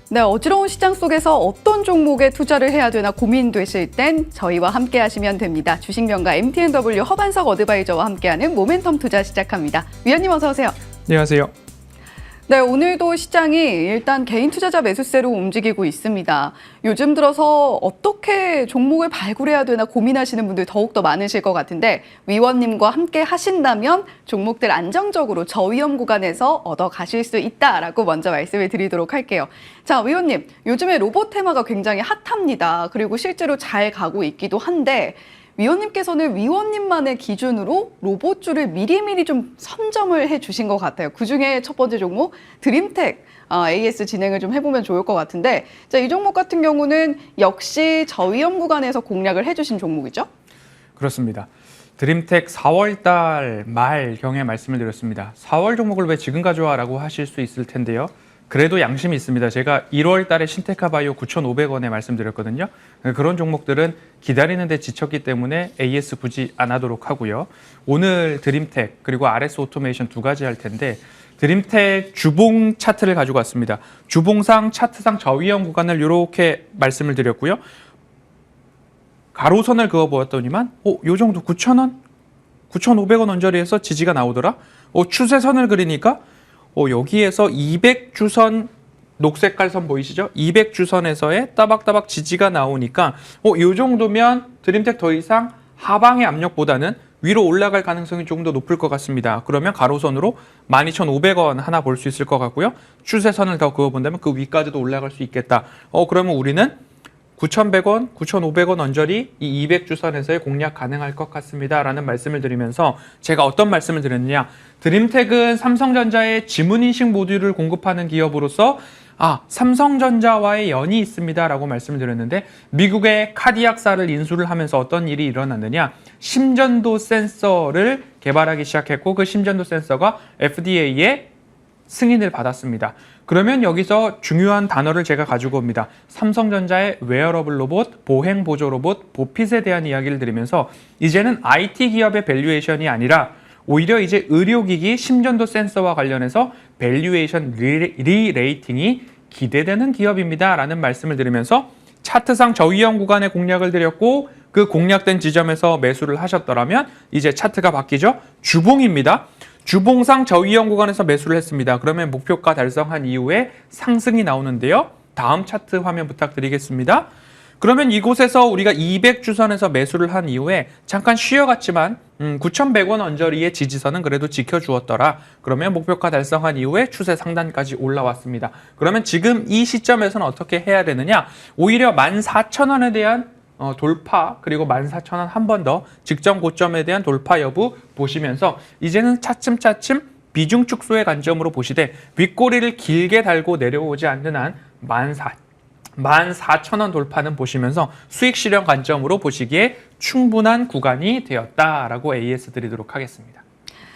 네, 어지러운 시장 속에서 어떤 종목에 투자를 해야 되나 고민되실 땐 저희와 함께 하시면 됩니다. 주식명가 MTNW 허반석 어드바이저와 함께하는 모멘텀 투자 시작합니다. 위원님 어서 오세요. 안녕하세요. 네, 오늘도 시장이 일단 개인 투자자 매수세로 움직이고 있습니다. 요즘 들어서 어떻게 종목을 발굴해야 되나 고민하시는 분들 더욱더 많으실 것 같은데 위원님과 함께 하신다면 종목들 안정적으로 저위험 구간에서 얻어 가실 수 있다라고 먼저 말씀을 드리도록 할게요. 자, 위원님, 요즘에 로봇 테마가 굉장히 핫합니다. 그리고 실제로 잘 가고 있기도 한데 위원님께서는 위원님만의 기준으로 로봇주를 미리미리 좀 선점을 해주신 것 같아요. 그중에 첫 번째 종목 드림텍 AS 진행을 좀 해보면 좋을 것 같은데 자, 이 종목 같은 경우는 역시 저위험 구간에서 공략을 해주신 종목이죠? 그렇습니다. 드림텍 4월 달 말경에 말씀을 드렸습니다. 4월 종목을 왜 지금 가져와라고 하실 수 있을 텐데요. 그래도 양심이 있습니다. 제가 1월 달에 신테카바이오 9,500원에 말씀드렸거든요. 그런 종목들은 기다리는 데 지쳤기 때문에 AS 굳이 안 하도록 하고요. 오늘 드림텍 그리고 RS 오토메이션 두 가지 할 텐데 드림텍 주봉 차트를 가지고 왔습니다. 주봉상 차트상 저위험 구간을 이렇게 말씀을 드렸고요. 가로선을 그어보았더니만 요 정도 9,000원? 9,500원 언저리에서 지지가 나오더라? 추세선을 그리니까 여기에서 200주선 녹색깔 선 보이시죠? 200주선에서의 따박따박 지지가 나오니까 이 정도면 드림텍 더 이상 하방의 압력보다는 위로 올라갈 가능성이 조금 더 높을 것 같습니다. 그러면 가로선으로 12,500원 하나 볼 수 있을 것 같고요. 추세선을 더 그어본다면 그 위까지도 올라갈 수 있겠다. 그러면 우리는 9,100원, 9,500원 언저리 이 200주선에서의 공략 가능할 것 같습니다. 라는 말씀을 드리면서 제가 어떤 말씀을 드렸느냐. 드림텍은 삼성전자의 지문인식 모듈을 공급하는 기업으로서 삼성전자와의 연이 있습니다. 라고 말씀을 드렸는데 미국의 카디악사를 인수를 하면서 어떤 일이 일어났느냐. 심전도 센서를 개발하기 시작했고 그 심전도 센서가 FDA의 승인을 받았습니다. 그러면 여기서 중요한 단어를 제가 가지고 옵니다. 삼성전자의 웨어러블 로봇, 보행 보조 로봇, 보핏에 대한 이야기를 드리면서 이제는 IT 기업의 밸류에이션이 아니라 오히려 이제 의료기기 심전도 센서와 관련해서 밸류에이션 리레이팅이 기대되는 기업입니다. 라는 말씀을 드리면서 차트상 저위험 구간의 공략을 드렸고 그 공략된 지점에서 매수를 하셨더라면 이제 차트가 바뀌죠. 주봉입니다. 주봉상 저위험 구간에서 매수를 했습니다. 그러면 목표가 달성한 이후에 상승이 나오는데요. 다음 차트 화면 부탁드리겠습니다. 그러면 이곳에서 우리가 200주선에서 매수를 한 이후에 잠깐 쉬어갔지만 9,100원 언저리의 지지선은 그래도 지켜주었더라. 그러면 목표가 달성한 이후에 추세 상단까지 올라왔습니다. 그러면 지금 이 시점에서는 어떻게 해야 되느냐? 오히려 14,000원에 대한 돌파 그리고 14,000원 한 번 더 직전 고점에 대한 돌파 여부 보시면서 이제는 차츰차츰 비중 축소의 관점으로 보시되 윗꼬리를 길게 달고 내려오지 않는 한 14,000원 돌파는 보시면서 수익 실현 관점으로 보시기에 충분한 구간이 되었다라고 AS 드리도록 하겠습니다.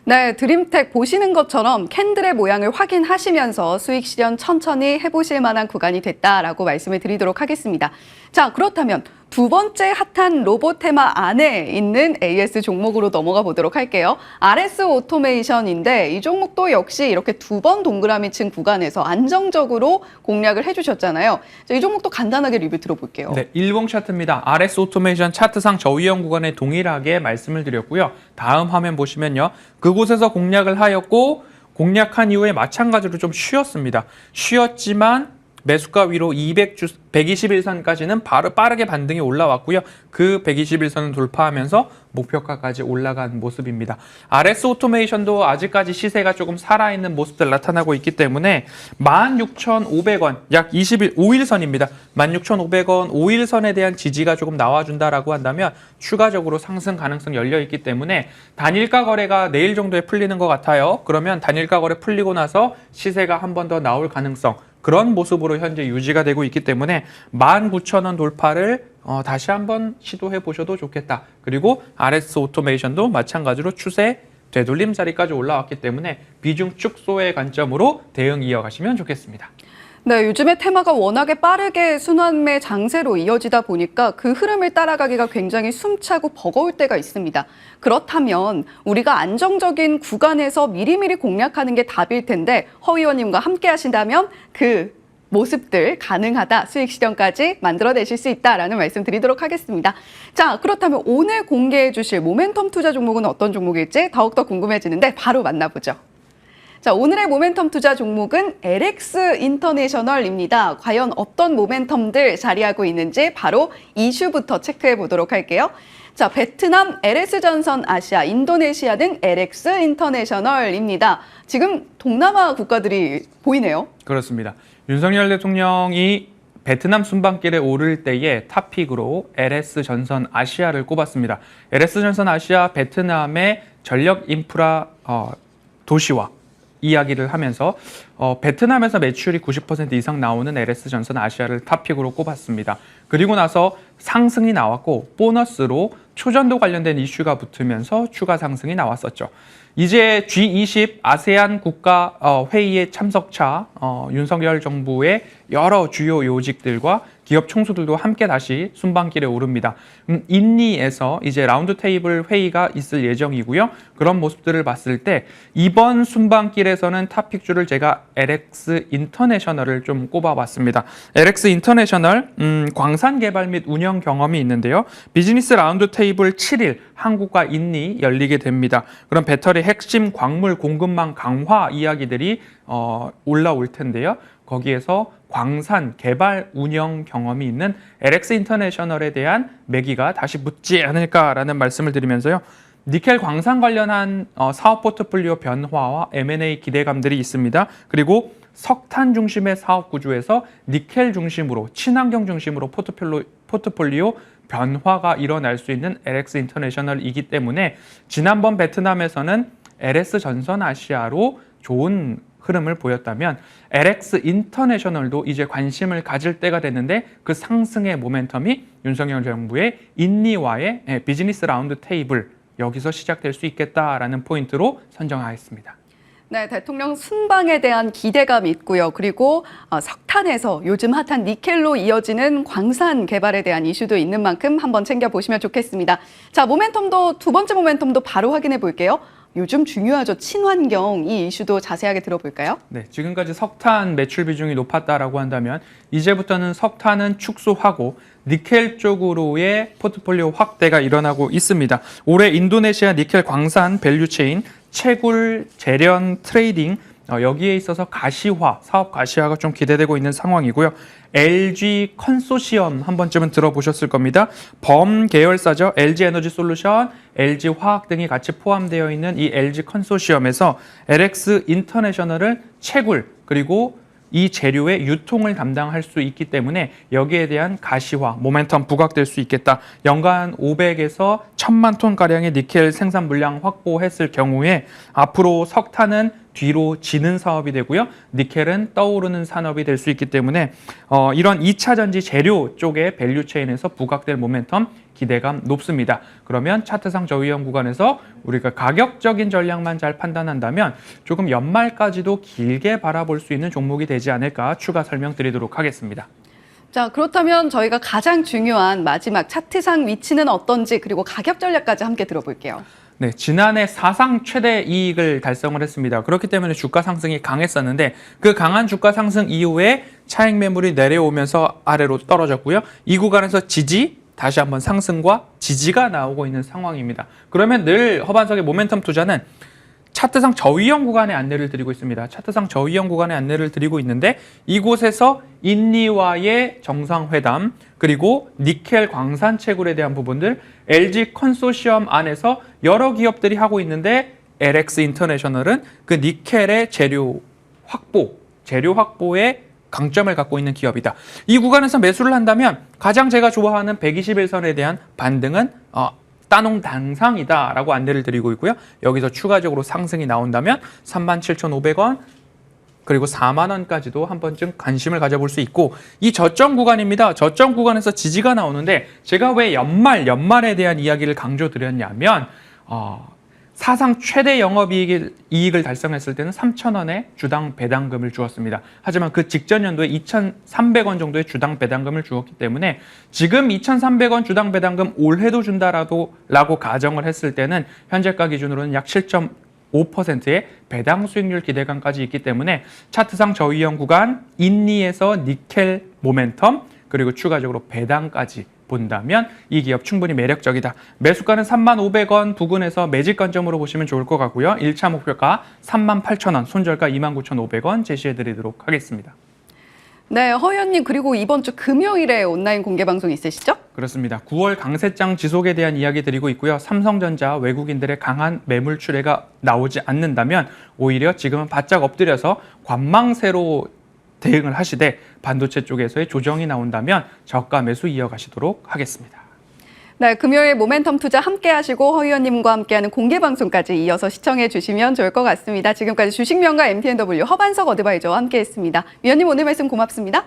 네, 드림텍 보시는 것처럼 캔들의 모양을 확인하시면서 수익 실현 천천히 해보실 만한 구간이 됐다라고 말씀을 드리도록 하겠습니다. 자, 그렇다면 두 번째 핫한 로봇 테마 안에 있는 AS 종목으로 넘어가 보도록 할게요. RS 오토메이션인데 이 종목도 역시 이렇게 두 번 동그라미 친 구간에서 안정적으로 공략을 해주셨잖아요. 자, 이 종목도 간단하게 리뷰 들어볼게요. 네, 일봉 차트입니다. RS 오토메이션 차트상 저위험 구간에 동일하게 말씀을 드렸고요. 다음 화면 보시면요. 그곳에서 공략을 하였고 공략한 이후에 마찬가지로 좀 쉬었습니다. 쉬었지만 매수가 위로 121선까지는 바로 빠르게 반등이 올라왔고요. 그 121선을 돌파하면서 목표가까지 올라간 모습입니다. RS 오토메이션도 아직까지 시세가 조금 살아있는 모습들 나타나고 있기 때문에 16,500원, 약 5일선입니다. 16,500원 5일선에 대한 지지가 조금 나와준다라고 한다면 추가적으로 상승 가능성이 열려있기 때문에 단일가 거래가 내일 정도에 풀리는 것 같아요. 그러면 단일가 거래 풀리고 나서 시세가 한 번 더 나올 가능성 그런 모습으로 현재 유지가 되고 있기 때문에 19,000원 돌파를 다시 한번 시도해 보셔도 좋겠다. 그리고 RS 오토메이션도 마찬가지로 추세 되돌림 자리까지 올라왔기 때문에 비중 축소의 관점으로 대응 이어가시면 좋겠습니다. 네, 요즘에 테마가 워낙에 빠르게 순환매 장세로 이어지다 보니까 그 흐름을 따라가기가 굉장히 숨차고 버거울 때가 있습니다. 그렇다면 우리가 안정적인 구간에서 미리미리 공략하는 게 답일 텐데 허 의원님과 함께 하신다면 그 모습들 가능하다, 수익 실현까지 만들어내실 수 있다라는 말씀 드리도록 하겠습니다. 자, 그렇다면 오늘 공개해 주실 모멘텀 투자 종목은 어떤 종목일지 더욱더 궁금해지는데 바로 만나보죠. 자, 오늘의 모멘텀 투자 종목은 LX 인터내셔널입니다. 과연 어떤 모멘텀들 자리하고 있는지 바로 이슈부터 체크해 보도록 할게요. 자, 베트남, LS전선 아시아, 인도네시아 등 LX 인터내셔널입니다. 지금 동남아 국가들이 보이네요. 그렇습니다. 윤석열 대통령이 베트남 순방길에 오를 때의 탑픽으로 LS전선 아시아를 꼽았습니다. LS전선 아시아 베트남의 전력 인프라 도시화 이야기를 하면서 베트남에서 매출이 90% 이상 나오는 LS전선 아시아를 탑픽으로 꼽았습니다. 그리고 나서 상승이 나왔고 보너스로 초전도 관련된 이슈가 붙으면서 추가 상승이 나왔었죠. 이제 G20 아세안 국가 회의에 참석차 윤석열 정부의 여러 주요 요직들과 기업 총수들도 함께 다시 순방길에 오릅니다. 인니에서 이제 라운드 테이블 회의가 있을 예정이고요. 그런 모습들을 봤을 때 이번 순방길에서는 탑픽주를 제가 LX 인터내셔널을 좀 꼽아봤습니다. LX 인터내셔널 광산 개발 및 운영 경험이 있는데요. 비즈니스 라운드 테이블 7일 한국과 인니 열리게 됩니다. 그럼 배터리 핵심 광물 공급망 강화 이야기들이 올라올 텐데요. 거기에서 광산 개발 운영 경험이 있는 LX 인터내셔널에 대한 매기가 다시 묻지 않을까라는 말씀을 드리면서요. 니켈 광산 관련한 사업 포트폴리오 변화와 M&A 기대감들이 있습니다. 그리고 석탄 중심의 사업 구조에서 니켈 중심으로 친환경 중심으로 포트폴리오 변화가 일어날 수 있는 LX 인터내셔널이기 때문에 지난번 베트남에서는 LS 전선 아시아로 좋은 흐름을 보였다면 LX 인터내셔널도 이제 관심을 가질 때가 됐는데 그 상승의 모멘텀이 윤석열 정부의 인니와의 비즈니스 라운드 테이블 여기서 시작될 수 있겠다라는 포인트로 선정하였습니다. 네, 대통령 순방에 대한 기대감이 있고요. 그리고 석탄에서 요즘 핫한 니켈로 이어지는 광산 개발에 대한 이슈도 있는 만큼 한번 챙겨보시면 좋겠습니다. 자, 모멘텀도 두 번째 모멘텀도 바로 확인해 볼게요. 요즘 중요하죠. 친환경 이 이슈도 자세하게 들어볼까요? 네, 지금까지 석탄 매출 비중이 높았다라고 한다면 이제부터는 석탄은 축소하고 니켈 쪽으로의 포트폴리오 확대가 일어나고 있습니다. 올해 인도네시아 니켈 광산 밸류체인 채굴, 재련, 트레이딩 여기에 있어서 가시화, 사업 가시화가 좀 기대되고 있는 상황이고요. LG 컨소시엄 한 번쯤은 들어보셨을 겁니다. 범 계열사죠. LG 에너지 솔루션, LG 화학 등이 같이 포함되어 있는 이 LG 컨소시엄에서 LX 인터내셔널을 채굴 그리고 이 재료의 유통을 담당할 수 있기 때문에 여기에 대한 가시화, 모멘텀 부각될 수 있겠다. 연간 500에서 1000만 톤가량의 니켈 생산 물량 확보했을 경우에 앞으로 석탄은 뒤로 지는 사업이 되고요. 니켈은 떠오르는 산업이 될 수 있기 때문에 이런 2차 전지 재료 쪽의 밸류체인에서 부각될 모멘텀 기대감 높습니다. 그러면 차트상 저위험 구간에서 우리가 가격적인 전략만 잘 판단한다면 조금 연말까지도 길게 바라볼 수 있는 종목이 되지 않을까 추가 설명드리도록 하겠습니다. 자, 그렇다면 저희가 가장 중요한 마지막 차트상 위치는 어떤지 그리고 가격 전략까지 함께 들어볼게요. 네, 지난해 사상 최대 이익을 달성을 했습니다. 그렇기 때문에 주가 상승이 강했었는데 그 강한 주가 상승 이후에 차익 매물이 내려오면서 아래로 떨어졌고요. 이 구간에서 지지, 다시 한번 상승과 지지가 나오고 있는 상황입니다. 그러면 늘 허반석의 모멘텀 투자는 차트상 저위험 구간의 안내를 드리고 있습니다. 차트상 저위험 구간의 안내를 드리고 있는데 이곳에서 인니와의 정상회담 그리고 니켈 광산 채굴에 대한 부분들 LG 컨소시엄 안에서 여러 기업들이 하고 있는데 LX 인터내셔널은 그 니켈의 재료 확보에 강점을 갖고 있는 기업이다. 이 구간에서 매수를 한다면 가장 제가 좋아하는 121선에 대한 반등은 따농 당상이다라고 안내를 드리고 있고요. 여기서 추가적으로 상승이 나온다면 37,500원 그리고 4만 원까지도 한 번쯤 관심을 가져볼 수 있고 이 저점 구간입니다. 저점 구간에서 지지가 나오는데 제가 왜 연말에 대한 이야기를 강조드렸냐면 사상 최대 영업이익을 달성했을 때는 3,000원의 주당 배당금을 주었습니다. 하지만 그 직전 연도에 2,300원 정도의 주당 배당금을 주었기 때문에 지금 2,300원 주당 배당금 올해도 준다라고 가정을 했을 때는 현재가 기준으로는 약 5%의 배당 수익률 기대감까지 있기 때문에 차트상 저위험 구간 인니에서 니켈 모멘텀 그리고 추가적으로 배당까지 본다면 이 기업 충분히 매력적이다. 매수가는 35,000원 부근에서 매집 관점으로 보시면 좋을 것 같고요. 1차 목표가 38,000원, 손절가 29,500원 제시해드리도록 하겠습니다. 네, 허 의원님 그리고 이번 주 금요일에 온라인 공개 방송 있으시죠? 그렇습니다. 9월 강세장 지속에 대한 이야기 드리고 있고요. 삼성전자 외국인들의 강한 매물 출회가 나오지 않는다면 오히려 지금은 바짝 엎드려서 관망세로 대응을 하시되 반도체 쪽에서의 조정이 나온다면 저가 매수 이어가시도록 하겠습니다. 네, 금요일 모멘텀 투자 함께 하시고 허 의원님과 함께하는 공개 방송까지 이어서 시청해 주시면 좋을 것 같습니다. 지금까지 주식명가 MTNW 허반석 어드바이저와 함께했습니다. 위원님 오늘 말씀 고맙습니다.